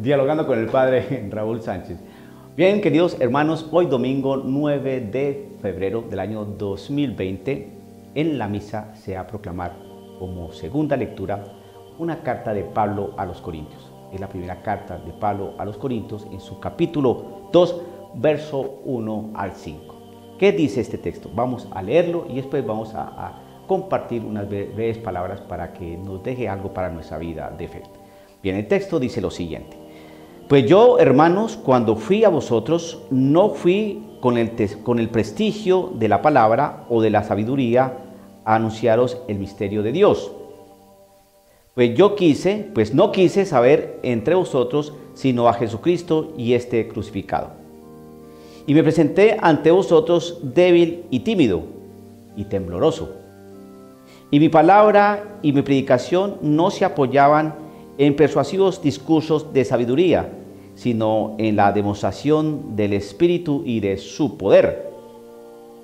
Dialogando con el Padre Raúl Sánchez. Bien, queridos hermanos, hoy domingo 9 de febrero del año 2020, en la misa se va a proclamar como segunda lectura una carta de Pablo a los Corintios. Es la primera carta de Pablo a los Corintios en su capítulo 2, verso 1 al 5. ¿Qué dice este texto? Vamos a leerlo y después vamos a compartir unas breves palabras para que nos deje algo para nuestra vida de fe. Bien, el texto dice lo siguiente. Pues yo, hermanos, cuando fui a vosotros, no fui con el prestigio de la palabra o de la sabiduría a anunciaros el misterio de Dios. Pues no quise saber entre vosotros sino a Jesucristo y este crucificado. Y me presenté ante vosotros débil y tímido y tembloroso. Y mi palabra y mi predicación no se apoyaban en persuasivos discursos de sabiduría, sino en la demostración del Espíritu y de su poder,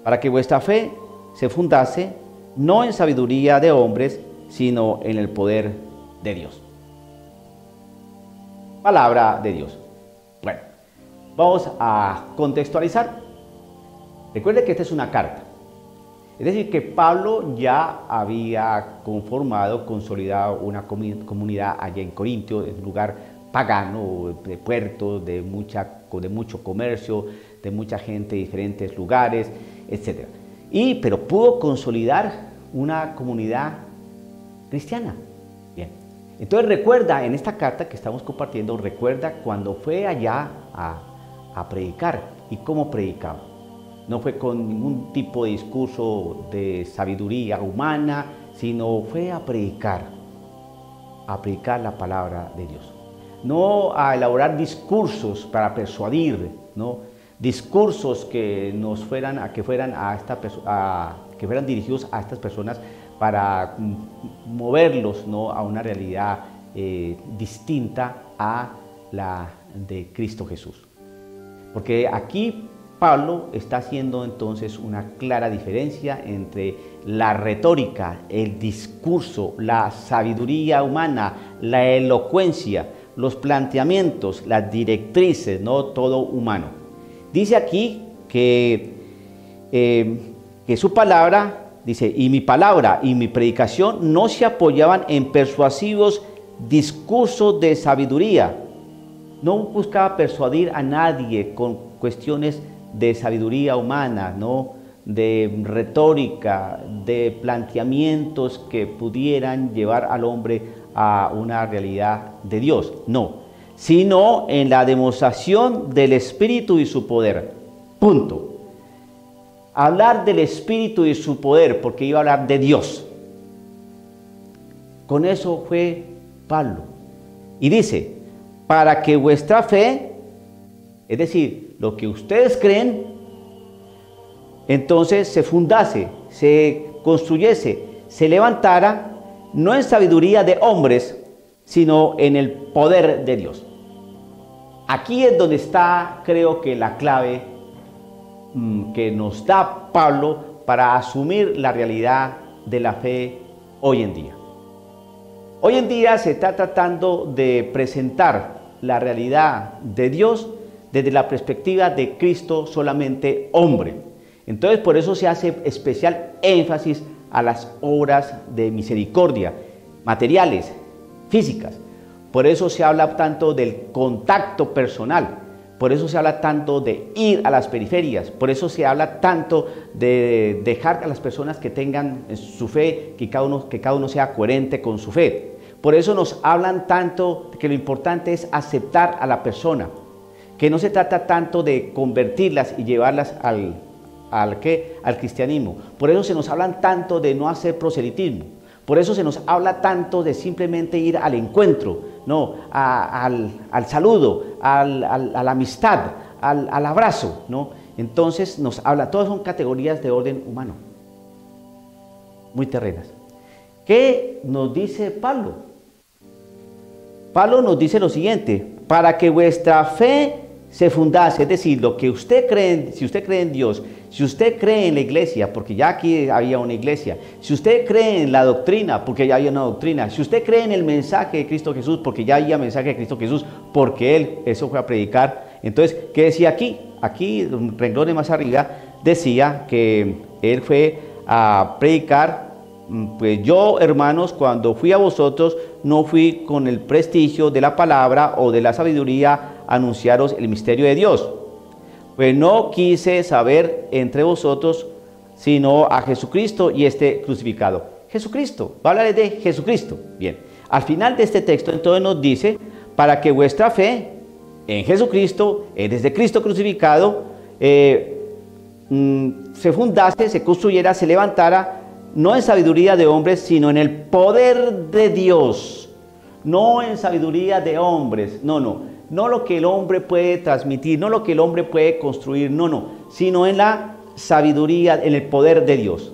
para que vuestra fe se fundase no en sabiduría de hombres, sino en el poder de Dios. Palabra de Dios. Bueno, vamos a contextualizar. Recuerde que esta es una carta. Es decir, que Pablo ya había consolidado una comunidad allá en Corintio, en un lugar pagano, de puertos, de mucho comercio, de mucha gente de diferentes lugares, etc. Pero pudo consolidar una comunidad cristiana. Bien. Entonces recuerda, en esta carta que estamos compartiendo, recuerda cuando fue allá a predicar y cómo predicaba. No fue con ningún tipo de discurso de sabiduría humana, sino fue a predicar la palabra de Dios. No a elaborar discursos para persuadir, ¿no? Discursos que fueran dirigidos a estas personas para moverlos, ¿no?, a una realidad distinta a la de Cristo Jesús. Porque aquí Pablo está haciendo entonces una clara diferencia entre la retórica, el discurso, la sabiduría humana, la elocuencia, los planteamientos, las directrices, no todo humano. Dice aquí que su palabra, dice, y mi palabra y mi predicación no se apoyaban en persuasivos discursos de sabiduría. No buscaba persuadir a nadie con cuestiones de sabiduría humana, ¿no?, de retórica, de planteamientos que pudieran llevar al hombre a una realidad de Dios, no, sino en la demostración del Espíritu y su poder. Punto. Hablar del Espíritu y su poder, porque iba a hablar de Dios. Con eso fue Pablo. Y dice, para que vuestra fe, es decir, lo que ustedes creen, entonces se fundase, se construyese, se levantara, no en sabiduría de hombres, sino en el poder de Dios. Aquí es donde está, creo que la clave que nos da Pablo para asumir la realidad de la fe hoy en día. Hoy en día se está tratando de presentar la realidad de Dios desde la perspectiva de Cristo solamente hombre. Entonces por eso se hace especial énfasis a las obras de misericordia, materiales, físicas. Por eso se habla tanto del contacto personal, por eso se habla tanto de ir a las periferias, por eso se habla tanto de dejar a las personas que tengan su fe, que cada uno sea coherente con su fe. Por eso nos hablan tanto que lo importante es aceptar a la persona, que no se trata tanto de convertirlas y llevarlas al cristianismo. Por eso se nos hablan tanto de no hacer proselitismo. Por eso se nos habla tanto de simplemente ir al encuentro, ¿no?, al saludo, a la amistad, al abrazo, ¿no? Entonces nos habla, todas son categorías de orden humano, muy terrenas. ¿Qué nos dice Pablo? Pablo nos dice lo siguiente: para que vuestra fe se fundase, es decir, lo que usted cree, si usted cree en Dios, si usted cree en la iglesia, porque ya aquí había una iglesia, si usted cree en la doctrina, porque ya había una doctrina, si usted cree en el mensaje de Cristo Jesús, porque ya había mensaje de Cristo Jesús, porque Él, eso fue a predicar. Entonces, ¿qué decía aquí? Aquí, renglones más arriba, decía que Él fue a predicar. Pues yo, hermanos, cuando fui a vosotros, no fui con el prestigio de la palabra o de la sabiduría a anunciaros el misterio de Dios. Pues no quise saber entre vosotros, sino a Jesucristo y este crucificado. Jesucristo, va a hablar de Jesucristo. Bien, al final de este texto entonces nos dice, para que vuestra fe en Jesucristo, desde Cristo crucificado, se fundase, se construyera, se levantara, no en sabiduría de hombres, sino en el poder de Dios. No en sabiduría de hombres, no lo que el hombre puede transmitir, no lo que el hombre puede construir, sino en la sabiduría, en el poder de Dios.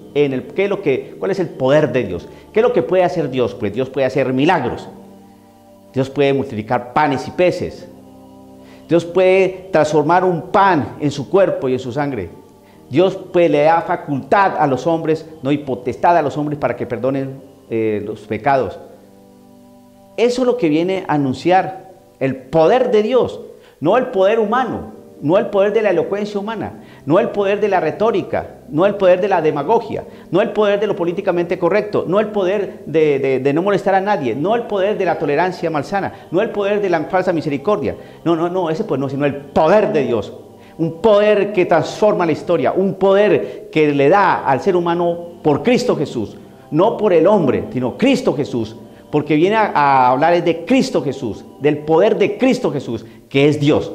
¿Cuál es el poder de Dios? ¿Qué es lo que puede hacer Dios? Pues Dios puede hacer milagros. Dios puede multiplicar panes y peces. Dios puede transformar un pan en su cuerpo y en su sangre. Dios pues le da facultad a los hombres, y potestad a los hombres para que perdonen los pecados. Eso es lo que viene a anunciar el poder de Dios, no el poder humano, no el poder de la elocuencia humana, no el poder de la retórica, no el poder de la demagogia, no el poder de lo políticamente correcto, no el poder de no molestar a nadie, no el poder de la tolerancia malsana, no el poder de la falsa misericordia. Ese poder no, sino el poder de Dios. Un poder que transforma la historia, un poder que le da al ser humano por Cristo Jesús, no por el hombre, sino Cristo Jesús, porque viene a hablar de Cristo Jesús, del poder de Cristo Jesús, que es Dios.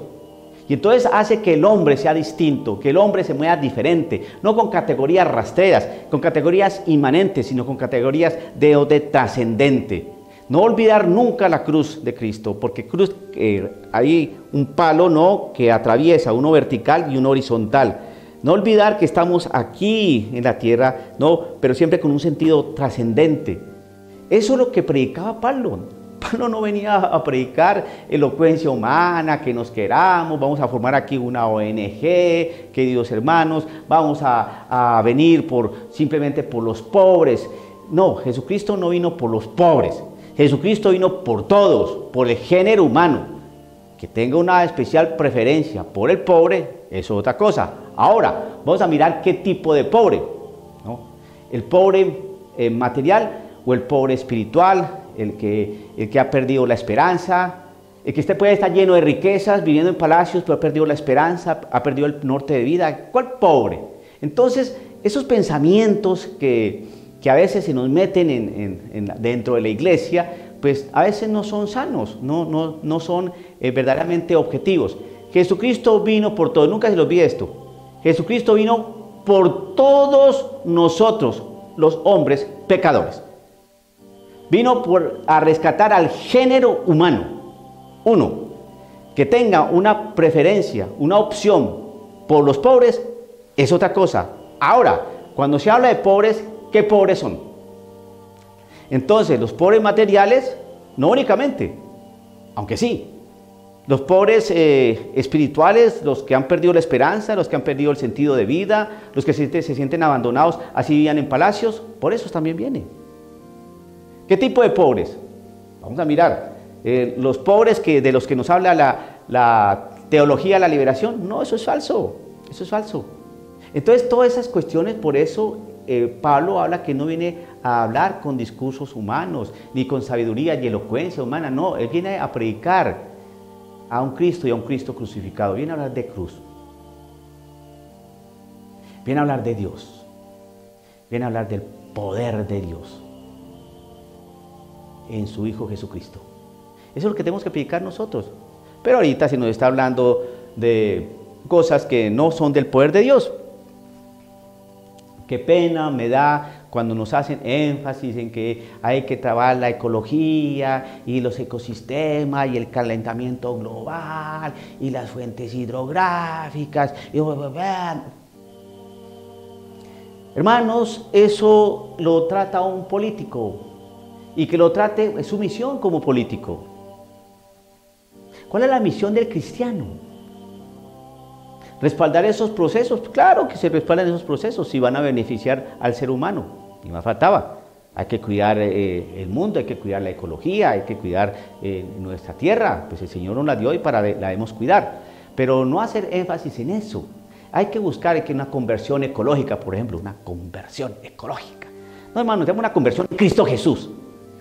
Y entonces hace que el hombre sea distinto, que el hombre se mueva diferente, no con categorías rastreras, con categorías inmanentes, sino con categorías de trascendente. No olvidar nunca la cruz de Cristo, porque cruz, hay un palo que atraviesa, uno vertical y uno horizontal. No olvidar que estamos aquí en la tierra, pero siempre con un sentido trascendente. Eso es lo que predicaba Pablo. Pablo no venía a predicar elocuencia humana, que nos queramos, vamos a formar aquí una ONG, queridos hermanos, vamos a venir simplemente por los pobres. No, Jesucristo no vino por los pobres. Jesucristo vino por todos, por el género humano. Que tenga una especial preferencia por el pobre, eso es otra cosa. Ahora, vamos a mirar qué tipo de pobre, el pobre material o el pobre espiritual, el que ha perdido la esperanza, el que puede estar lleno de riquezas, viviendo en palacios, pero ha perdido la esperanza, ha perdido el norte de vida. ¿Cuál pobre? Entonces, esos pensamientos que a veces se nos meten dentro de la iglesia, pues a veces no son sanos, no son verdaderamente objetivos. Jesucristo vino por todos, nunca se les olvide esto. Jesucristo vino por todos nosotros, los hombres pecadores. Vino a rescatar al género humano. Uno, que tenga una preferencia, una opción por los pobres, es otra cosa. Ahora, cuando se habla de pobres, ¿qué pobres son? Entonces, los pobres materiales, no únicamente, aunque sí. Los pobres espirituales, los que han perdido la esperanza, los que han perdido el sentido de vida, los que se sienten abandonados, así vivían en palacios, por eso también viene. ¿Qué tipo de pobres? Vamos a mirar. Los pobres de los que nos habla la teología de la liberación, no, eso es falso, eso es falso. Entonces, todas esas cuestiones, por eso Pablo habla que no viene a hablar con discursos humanos, ni con sabiduría y elocuencia humana, no, él viene a predicar a un Cristo y a un Cristo crucificado, viene a hablar de cruz, viene a hablar de Dios, viene a hablar del poder de Dios en su Hijo Jesucristo. Eso es lo que tenemos que predicar nosotros. Pero ahorita se nos está hablando de cosas que no son del poder de Dios. Qué pena me da cuando nos hacen énfasis en que hay que trabajar la ecología y los ecosistemas y el calentamiento global y las fuentes hidrográficas. Hermanos, eso lo trata un político, y que lo trate es su misión como político. ¿Cuál es la misión del cristiano? ¿Respaldar esos procesos? Claro que se respaldan esos procesos si van a beneficiar al ser humano. Ni más faltaba. Hay que cuidar el mundo, hay que cuidar la ecología, hay que cuidar nuestra tierra. Pues el Señor nos la dio y la debemos cuidar. Pero no hacer énfasis en eso. Hay que buscar que una conversión ecológica, por ejemplo, una conversión ecológica. No, hermano, tenemos una conversión en Cristo Jesús.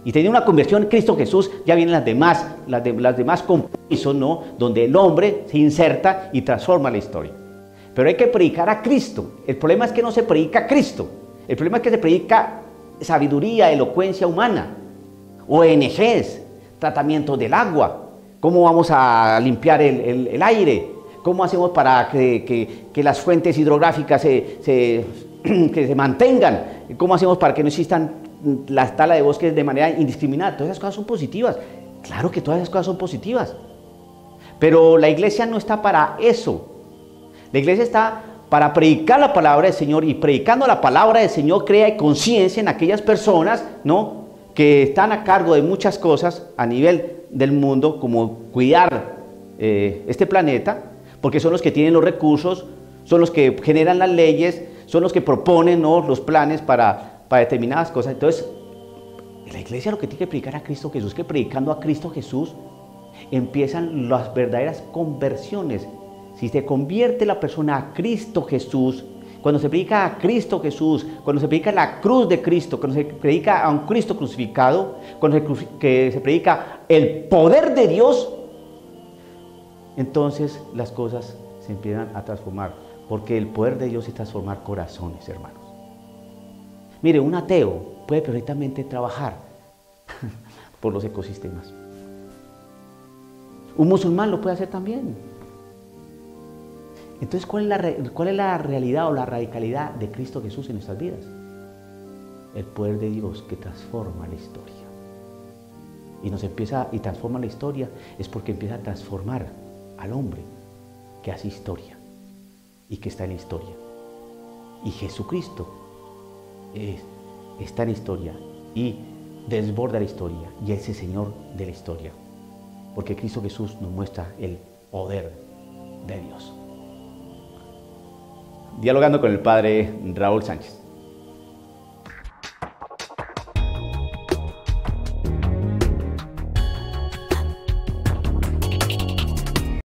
Y teniendo una conversión en Cristo Jesús, ya vienen las demás compromisos, ¿no? Donde el hombre se inserta y transforma la historia. Pero hay que predicar a Cristo. El problema es que no se predica a Cristo. El problema es que se predica sabiduría, elocuencia humana, ONGs, tratamiento del agua, cómo vamos a limpiar el aire, cómo hacemos para que las fuentes hidrográficas que se mantengan, cómo hacemos para que no existan la tala de bosques de manera indiscriminada. Todas esas cosas son positivas. Claro que todas esas cosas son positivas. Pero la iglesia no está para eso. La iglesia está para predicar la palabra del Señor, y predicando la palabra del Señor crea conciencia en aquellas personas, ¿no?, que están a cargo de muchas cosas a nivel del mundo, como cuidar este planeta, porque son los que tienen los recursos, son los que generan las leyes, son los que proponen, ¿no?, los planes para determinadas cosas. Entonces, la iglesia lo que tiene que predicar a Cristo Jesús, que predicando a Cristo Jesús empiezan las verdaderas conversiones. Si se convierte la persona a Cristo Jesús, cuando se predica a Cristo Jesús, cuando se predica la cruz de Cristo, cuando se predica a un Cristo crucificado, cuando se predica el poder de Dios, entonces las cosas se empiezan a transformar, porque el poder de Dios es transformar corazones, hermanos. Mire, un ateo puede perfectamente trabajar por los ecosistemas. Un musulmán lo puede hacer también. Entonces, ¿cuál es la realidad o la radicalidad de Cristo Jesús en nuestras vidas? El poder de Dios que transforma la historia. Y transforma la historia es porque empieza a transformar al hombre que hace historia y que está en la historia. Y Jesucristo está en la historia y desborda la historia y es el Señor de la historia. Porque Cristo Jesús nos muestra el poder de Dios. Dialogando con el padre Raúl Sánchez.